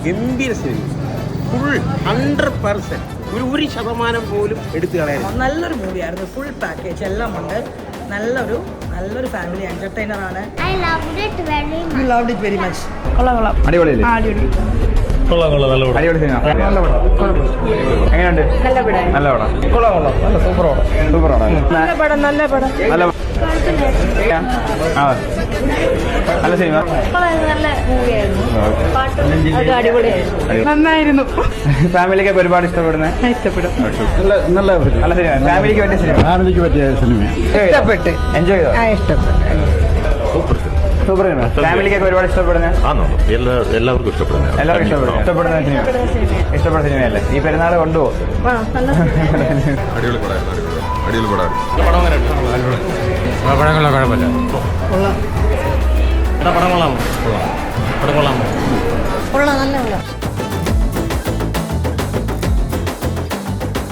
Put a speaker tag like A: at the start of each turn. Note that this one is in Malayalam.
A: ഗംഭീര സിനിമ, ഫുൾ 100%, ഒരു ശതമാനം പോലും എടുത്തു കളയാൻ.
B: നല്ലൊരു മൂവിയായിരുന്നു, ഫുൾ പാക്കേജ് എല്ലാം ഉണ്ട്. നല്ലൊരു ഫാമിലി എന്റർടൈനർ ആണ്.
C: I loved it very much.
B: You loved it very much. കൊള്ളാം.
D: അടിപൊളിയല്ലേ?
B: അടിപൊളി.
D: നല്ല അടിപൊളി സിനിമ. എങ്ങനെയുണ്ട്? നല്ല പടം. കൊള്ളാം. നല്ല സൂപ്പർ പടം. നല്ല പടം. നല്ല സിനിമ.
B: നല്ല മൂവിയായിരുന്നു. അടിപൊളിയായിരുന്നു. നന്നായിരുന്നു.
D: ഫാമിലിക്ക് ഒരുപാട് ഇഷ്ടപ്പെടുന്ന
B: ഇഷ്ടപ്പെടും.
D: നല്ല സിനിമ. ഫാമിലിക്ക് പറ്റിയ സിനിമ. ഇഷ്ടപ്പെട്ട് എൻജോയ് ചെയ്തോ? Super cinema. ഫാമിലിക്കൊക്കെ ഒരുപാട് ഇഷ്ടപ്പെടുന്ന
E: എല്ലാവർക്കും
D: ഇഷ്ടപ്പെടുന്ന സിനിമയല്ലേ? ഈ പെരുന്നാൾ കൊണ്ടുപോകും.
E: അടിപൊളി പടം.
B: കൊള്ളാം. നല്ല